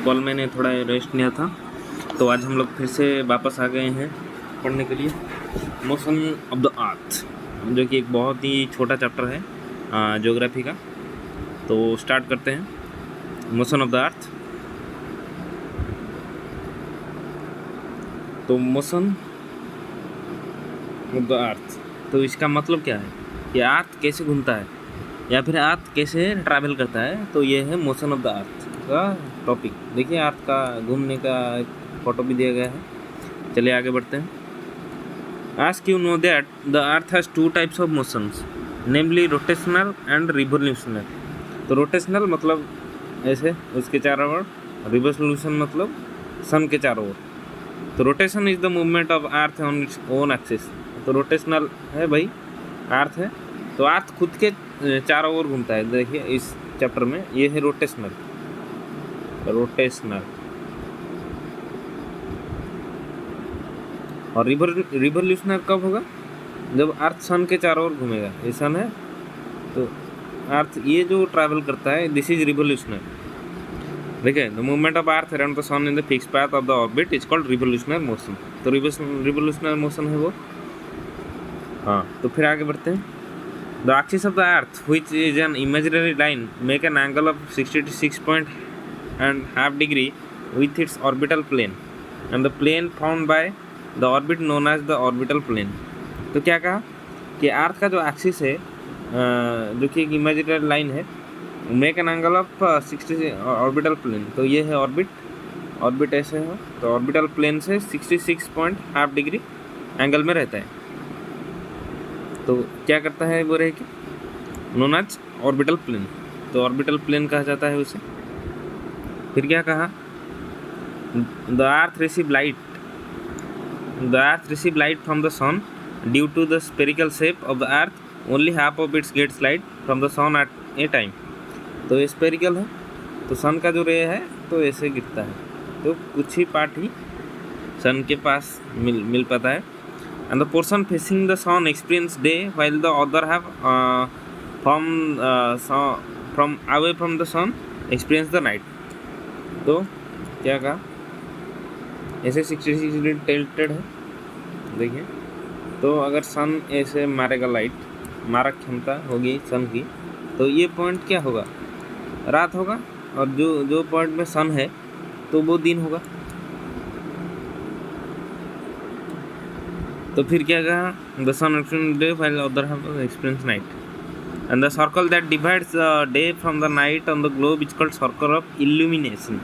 कल मैंने थोड़ा रेस्ट लिया था, तो आज हम लोग फिर से वापस आ गए हैं पढ़ने के लिए मोशन ऑफ द अर्थ, जो कि एक बहुत ही छोटा चैप्टर है ज्योग्राफी का। तो स्टार्ट करते हैं मोशन ऑफ द अर्थ। तो मोशन ऑफ द अर्थ, तो इसका मतलब क्या है कि अर्थ कैसे घूमता है या फिर अर्थ कैसे ट्रैवल करता है। तो ये है मोशन ऑफ द अर्थ का टॉपिक। देखिए अर्थ का घूमने का एक फोटो भी दिया गया है। चलिए आगे बढ़ते हैं। Ask you know that the earth has two types of motions, namely rotational and revolutionary। तो रोटेशनल मतलब ऐसे उसके चारों ओर, रिवोल्यूशन मतलब सन के चारों ओर। तो rotation is the movement of earth on its own axis. तो रोटेशनल है भाई, अर्थ है तो अर्थ खुद के चारों ओर घूमता है। देखिए इस चैप्टर में ये है रोटेशनल। और रिवोल्यूशनर कब होगा? जब अर्थ सन के चारों ओर घूमेगा। ये सन है तो अर्थ ये जो ट्रैवल करता है, दिस इज रिवोल्यूशनर। देखिए the movement of earth around the sun in the fix path of the orbit is called revolutionary motion. तो रिवोल्यूशनर मोशन है वो। हाँ, तो फिर आगे बढ़ते हैं। The axis of the earth which is an imaginary line make an angle of 66.5 degree with its orbital plane and the plane found by the orbit known as the orbital plane. तो क्या कहा कि अर्थ का जो axis है, जो कि एक इमेजिनरी लाइन है, make an angle of 60 orbital plane. तो ये है ऑर्बिट ऐसे है, तो ऑर्बिटल प्लेन से 66.5 डिग्री एंगल में रहता है। तो क्या करता है वो रहे कि नोन एज ऑर्बिटल प्लेन। तो ऑर्बिटल प्लेन कहा जाता है उसे। फिर क्या कहा? The earth receive light from the sun due to the spherical shape of the earth. Only half of it gets light from the sun at a time। तो ये स्पेरिकल है, तो सन का जो रे है तो ऐसे गिरता है, तो कुछ ही पार्ट ही सन के पास मिल पाता है। And the portion facing the sun experience day while the other half from away from the sun experience the night। तो क्या कहा? ऐसे 66 डिग्री टिल्टेड है। देखिए तो अगर सन ऐसे मारेगा, लाइट मारक क्षमता होगी सन की, तो ये पॉइंट क्या होगा? रात होगा, और जो पॉइंट में सन है तो वो दिन होगा। तो फिर क्या कहा? The sun experience day while other have experience night and the circle that divides the day from the night on the globe is called circle of illumination.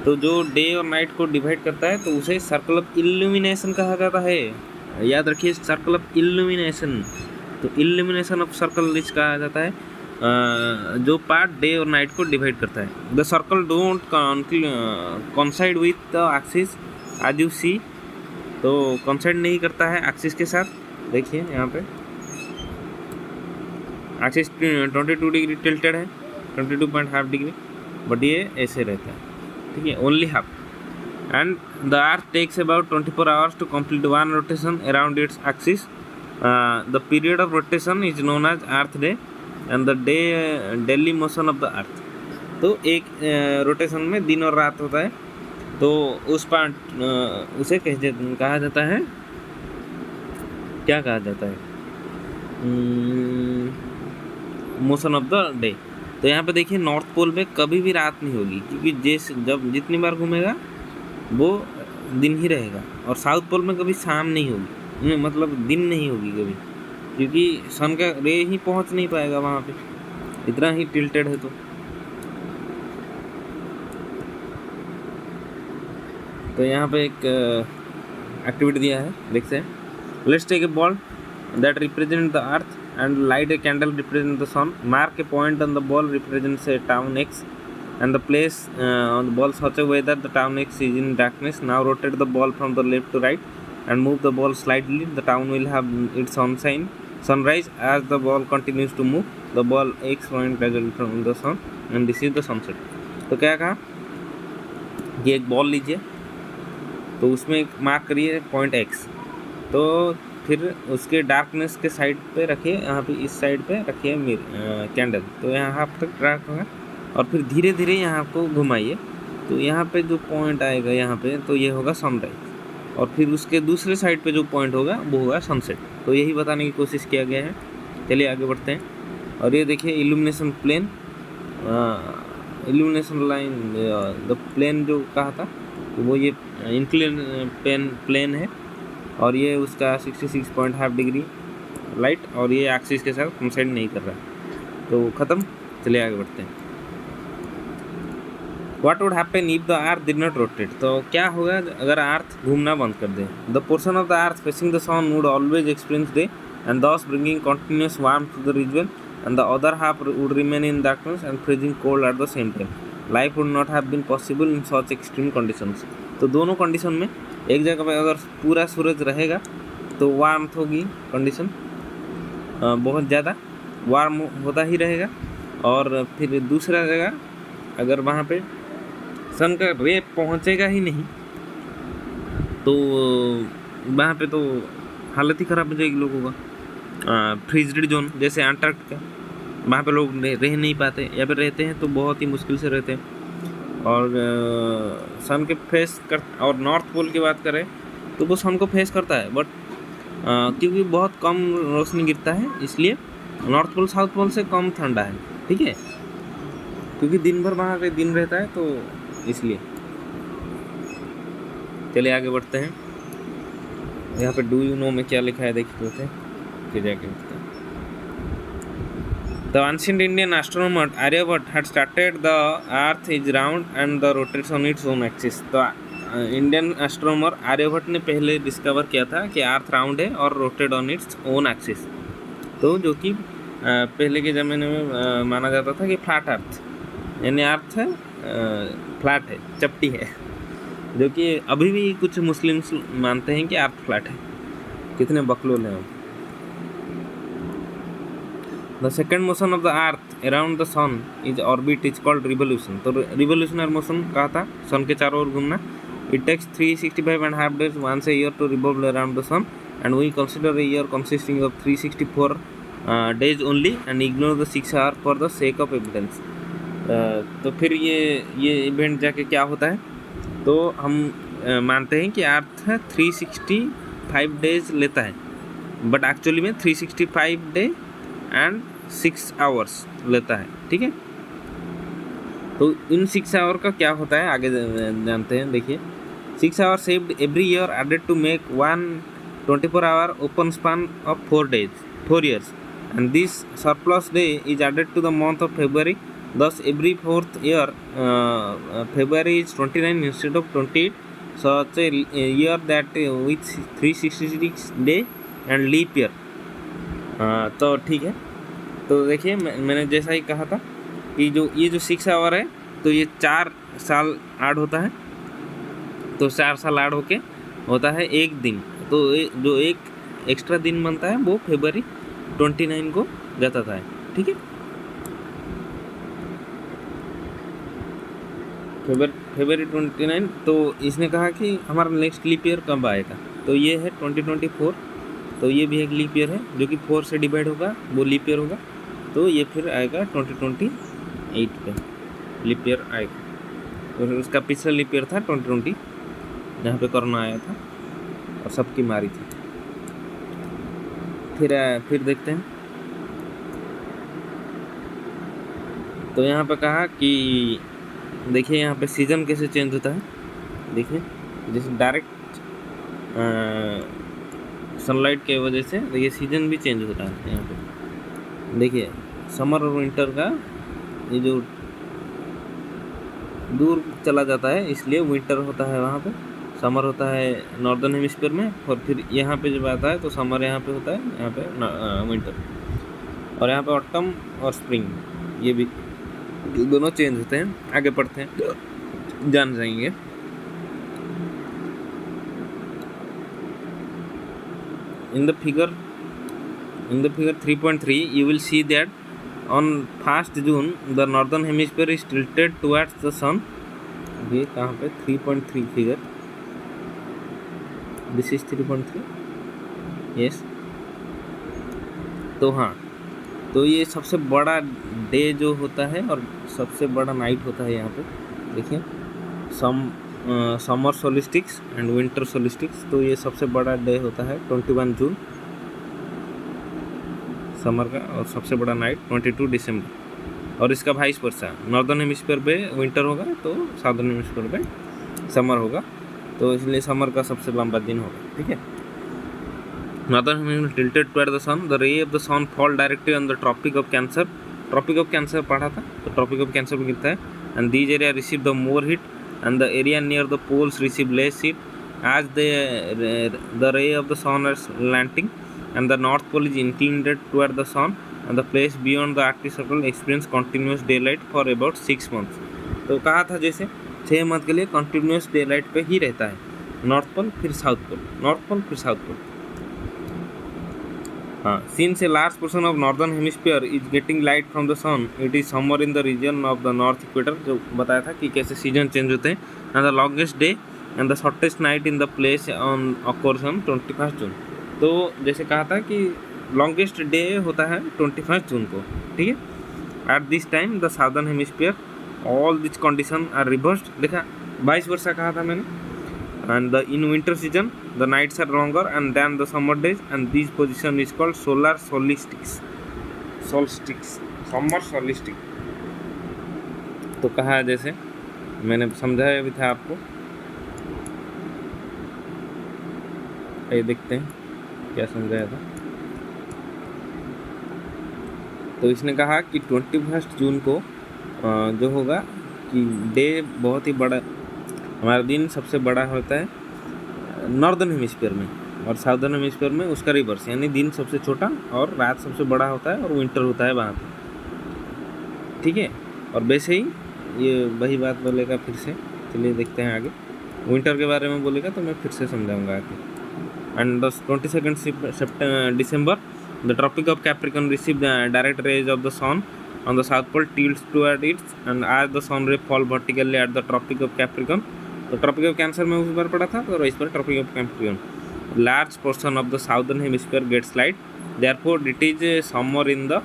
तो जो डे और नाइट को डिवाइड करता है तो उसे सर्कल ऑफ इल्यूमिनेशन कहा जाता है। याद रखिए, सर्कल ऑफ इल्यूमिनेशन। तो इल्यूमिनेशन ऑफ सर्कल इस कहा जाता है जो पार्ट डे और नाइट को डिवाइड करता है। The circle don't coincide with the axis as you see. तो कॉन्साइड नहीं करता है एक्सिस के साथ। देखिए यहाँ पे एक्सिस 22 डिग्री टिल्टेड है, 22.5 डिग्री, बट ये ऐसे रहता है। ठीक है, only half. And the earth takes about 24 hours to complete one rotation around its axis. The period of rotation is known as earth day and the daily motion of the earth. तो एक rotation में दिन और रात होता है, तो उस पार्ट उसे कहा जाता है, क्या कहा जाता है? Motion of the day. तो यहाँ पे देखिए नॉर्थ पोल में कभी भी रात नहीं होगी, क्योंकि जब जितनी बार घूमेगा वो दिन ही रहेगा। और साउथ पोल में कभी शाम नहीं होगी, मतलब दिन नहीं होगी कभी, क्योंकि सन का रे ही पहुँच नहीं पाएगा वहाँ पे, इतना ही टिल्टेड है। तो यहाँ पे एक एक्टिविटी दिया है, देखते हैं। Let's take a ball that represent the earth and light a candle represent the sun. Mark a point on the ball represents a town X and the place on the ball such a way that the town X is in darkness. Now rotate the ball from the left to right and move the ball slightly. The town will have its sunrise as the ball continues to move. The ball X point gradually from the sun and this is the sunset। तो क्या कहा? ये एक ball लीजिए, तो उसमें एक mark करिए पॉइंट X, तो फिर उसके डार्कनेस के साइड पे रखिए, यहाँ पे इस साइड पे रखिए कैंडल, तो यहाँ तक डार्क होगा, और फिर धीरे धीरे यहाँ को घुमाइए तो यहाँ पे जो पॉइंट आएगा यहाँ पे, तो ये होगा सनराइज, और फिर उसके दूसरे साइड पे जो पॉइंट होगा वो होगा सनसेट। तो यही बताने की कोशिश किया गया है। चलिए आगे बढ़ते हैं। और ये देखिए illumination plane, illumination line, the plane जो कहा था, तो वो ये इंक्लिन प्लेन है, और ये उसका 66.5 डिग्री लाइट, और ये एक्सिस के साथ कंसाइड नहीं कर रहा है। तो ख़त्म। चलिए आगे बढ़ते हैं। What would happen if the Earth did not rotate? तो क्या होगा अगर अर्थ घूमना बंद कर दे? The portion of the Earth facing the sun would always experience day, and thus bringing continuous warmth to the region, and the other half would remain in darkness and freezing cold at the same time. Life would not have been possible in such extreme conditions. तो दोनों condition में एक जगह पे अगर पूरा सूरज रहेगा तो वार्मथ होगी, कंडीशन बहुत ज़्यादा वार्म होता ही रहेगा, और फिर दूसरा जगह अगर वहाँ पे सन का रे पहुँचेगा ही नहीं तो वहाँ पे तो हालत ही ख़राब हो जाएगी लोगों का। फ्रीज्ड जोन जैसे अंटार्कटिका, वहाँ पे लोग रह नहीं पाते, या फिर रहते हैं तो बहुत ही मुश्किल से रहते हैं। और सन के फेस कर, और नॉर्थ पोल की बात करें तो वो सन को फेस करता है, बट क्योंकि बहुत कम रोशनी गिरता है इसलिए नॉर्थ पोल साउथ पोल से कम ठंडा है, ठीक है, क्योंकि दिन भर वहाँ पे दिन रहता है तो इसलिए। चलिए आगे बढ़ते हैं। यहाँ पे डू यू नो में क्या लिखा है देखते हैं, फिर जाके देखते हैं। The ancient Indian astronomer Aryabhat had stated the earth is round and the rotates on its own axis। तो इंडियन एस्ट्रोनॉमर आर्यभट्ट ने पहले डिस्कवर किया था कि अर्थ राउंड है और rotate on its own axis. तो जो कि पहले के ज़माने में माना जाता था कि फ्लैट अर्थ, यानी अर्थ है फ्लैट है, चपटी है, जो कि अभी भी कुछ मुस्लिम्स मानते हैं कि अर्थ फ्लैट है। कितने बकलोल हैं। The second motion of the earth around the sun is orbit is called revolution. तो रिवोल्यूशनर मोशन कहा था सन के चारों ओर घूमना। It takes 365.5 days once a year to revolve around the sun, and we consider a year consisting of 364 days only and ignore the 6 hours for the sake of evidence। तो फिर ये event जाके क्या होता है, तो हम मानते हैं कि अर्थ 365 डेज लेता है, बट एक्चुअली में 365 डे एंड 6 hours लेता है, ठीक है। तो इन 6 hours का क्या होता है आगे जानते हैं। देखिए 6 hours saved every year added to make 1 24-hour open span of 4 years, and this surplus day is added to the month of February. Thus every 4th year February is 29 instead of 28, such a year that with 366 day and leap year। तो ठीक है। तो देखिए मैंने जैसा ही कहा था कि ये जो 6 hour है, तो ये 4 साल ऐड होता है, तो 4 साल ऐड होके होता है एक दिन। तो जो एक एक्स्ट्रा दिन बनता है वो February 29 को जाता था, ठीक है। February 29। तो इसने कहा कि हमारा नेक्स्ट लीप ईयर कब आएगा, तो ये है 2024। तो ये भी एक लीप ईयर है जो कि 4 से डिवाइड होगा, वो लीप ईयर होगा। तो ये फिर आएगा 2028 पे लीप ईयर आएगा। तो उसका पिछला लीप ईयर था 2020, जहाँ पे कोरोना आया था और सबकी मारी थी। फिर देखते हैं। तो यहाँ पे कहा कि देखिए यहाँ पे सीज़न कैसे चेंज होता है। देखिए जैसे डायरेक्ट सनलाइट के वजह से देखिए सीज़न भी चेंज होता है। यहाँ पे देखिए समर और विंटर का ये जो दूर चला जाता है, इसलिए विंटर होता है वहाँ पे, समर होता है नॉर्दर्न हेमिस्फीयर में, और फिर यहाँ पे जब आता है तो समर यहाँ पे होता है, यहाँ पे विंटर, और यहाँ पे ऑटम और स्प्रिंग, ये भी दोनों चेंज होते हैं। आगे पढ़ते हैं, जान जाएंगे। In the figure 3.3 you will see that on 1st June the northern hemisphere is tilted towards the sun। ये कहाँ पे 3.3 फिगर, दिस इज 3.3, यस। तो हाँ, तो ये सबसे बड़ा डे जो होता है और सबसे बड़ा नाइट होता है यहाँ पे। देखिए समर सोलिस्टिक्स एंड विंटर सोलिस्टिक्स। तो ये सबसे बड़ा डे होता है 21 जून समर का, और सबसे बड़ा नाइट 22 दिसंबर। और इसका वाइस वर्सा, नॉर्दर्न हेमिस्फीयर पे विंटर होगा तो साउदर्न हेमिस्फीयर पे समर होगा, तो इसलिए समर का सबसे लंबा दिन होगा। ठीक है। Northern hemisphere tilted toward the sun, the ray of the sun fall directly on the Tropic of Cancer. Tropic of Cancer पढ़ा था, तो ट्रॉपिक ऑफ कैंसर में गिरता है। And these area receive the more heat and the area near the poles receive less heat as the ray of the sun is slanting, and the north pole is inclined toward the sun, and the place beyond the Arctic Circle experience continuous daylight for about 6 months। तो कहा था जैसे 6 month के लिए continuous daylight पे ही रहता है, north pole फिर साउथ पोल, नॉर्थ पोल फिर साउथ पोल। हाँ, since a large portion of northern hemisphere is getting light from the sun, it is somewhere in the region of the north equator। जो बताया था कि कैसे season change होते हैं। and the longest day and the shortest night in the place on occurs on 21 जून। तो जैसे कहा था कि लॉन्गेस्ट डे होता है 21 जून को। ठीक है। at this time the southern hemisphere all these condition are reversed। देखा 22 वर्षा कहा था मैंने। and in winter season the nights are longer and than the summer days, and this position is called solar solstice। summer solstice। तो कहा जैसे मैंने समझाया भी था आपको, ये देखते हैं क्या समझाया था। तो इसने कहा कि 21 जून को जो होगा कि डे बहुत ही बड़ा, हमारा दिन सबसे बड़ा होता है नॉर्दर्न हेमिस्फीयर में, और साउदर्न हेमिस्फीयर में उसका रिवर्स, यानी दिन सबसे छोटा और रात सबसे बड़ा होता है, और विंटर होता है वहाँ पे। ठीक है। और वैसे ही ये वही बात बोलेगा फिर से, चलिए देखते हैं आगे। विंटर के बारे में बोलेगा तो मैं फिर से समझाऊंगा आगे। And 22 December the Tropic of Capricorn receive the direct rays of the sun on the south pole tilts toward it, and as the sun ray fall vertically at the tropic of Capricorn। तो Tropic of Cancer में उस बार पड़ा था, तो इस बार Tropic of Capricorn. Large portion of the southern hemisphere gets light, therefore it is summer in the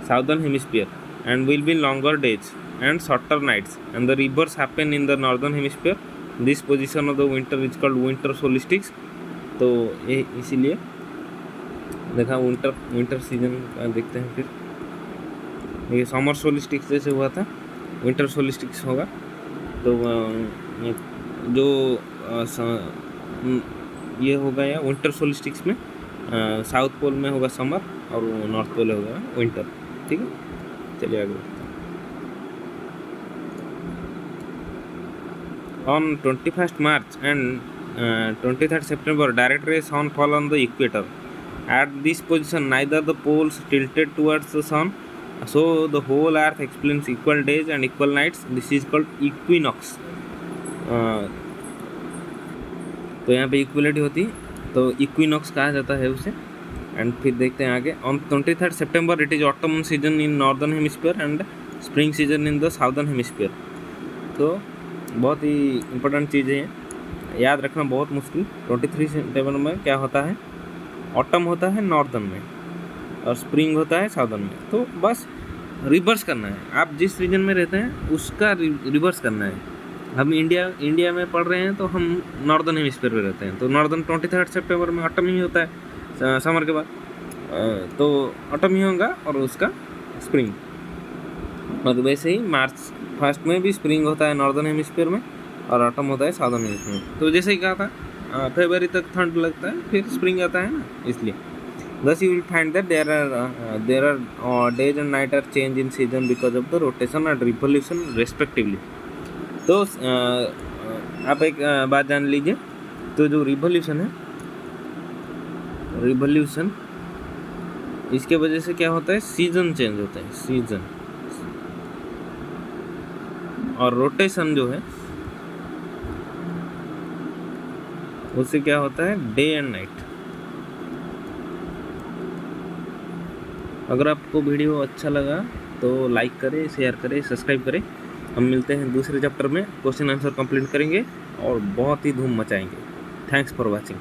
southern hemisphere and will be longer days and shorter nights, and the reverse happen in the northern hemisphere. This position of the winter is called winter solstice. तो ये इसीलिए देखा winter season देखते हैं। फिर ये summer सोलिस्टिक्स जैसे हुआ था, विंटर सोलिस्टिक्स होगा। तो जो ये होगा या विंटर सोलिस्टिक्स में साउथ पोल में होगा समर और नॉर्थ पोल होगा विंटर। ठीक है। चलिए आगे। On 21 March and 23 September direct ray sun fall on the equator. At this position neither the poles tilted towards the sun, so the whole earth experiences equal days and equal nights। this is called equinox। तो यहाँ पे equality होती है, तो equinox कहा जाता है उसे। एंड फिर देखते हैं आगे। On 23 September it is autumn season in northern hemisphere and spring season in the southern hemisphere. तो बहुत ही इम्पोर्टेंट चीज़ें हैं, याद रखना बहुत मुश्किल। 23 September में क्या होता है, ऑटम होता है नॉर्दर्न में और स्प्रिंग होता है साउदर्न में। तो बस रिवर्स करना है, आप जिस रीजन में रहते हैं उसका रिवर्स करना है। हम इंडिया में पढ़ रहे हैं तो हम नॉर्दर्न हेमिस्फीयर में रहते हैं, तो नॉर्दर्न 23 September में ऑटम ही होता है समर के बाद, तो ऑटम ही होगा और उसका स्प्रिंग। और वैसे ही मार्च 1 में भी स्प्रिंग होता है नॉर्दर्न हेमिस्फीयर में और ऑटम होता है साउदर्न हेमिस्फीयर में। तो जैसे ही कहा था फरवरी तक ठंड लगता है, फिर स्प्रिंग आता है ना, इसलिए। Thus you will find that there are days and night are change in season because of the rotation and revolution respectively। तो आप एक बात जान लीजिए, तो जो रिवोल्यूशन है, रिवोल्यूशन इसके वजह से क्या होता है, सीजन चेंज होता है, सीजन। और रोटेशन जो है उससे क्या होता है, डे एंड नाइट। अगर आपको वीडियो अच्छा लगा तो लाइक करें, शेयर करें, सब्सक्राइब करें। हम मिलते हैं दूसरे चैप्टर में, क्वेश्चन आंसर कंप्लीट करेंगे और बहुत ही धूम मचाएंगे। Thanks for watching.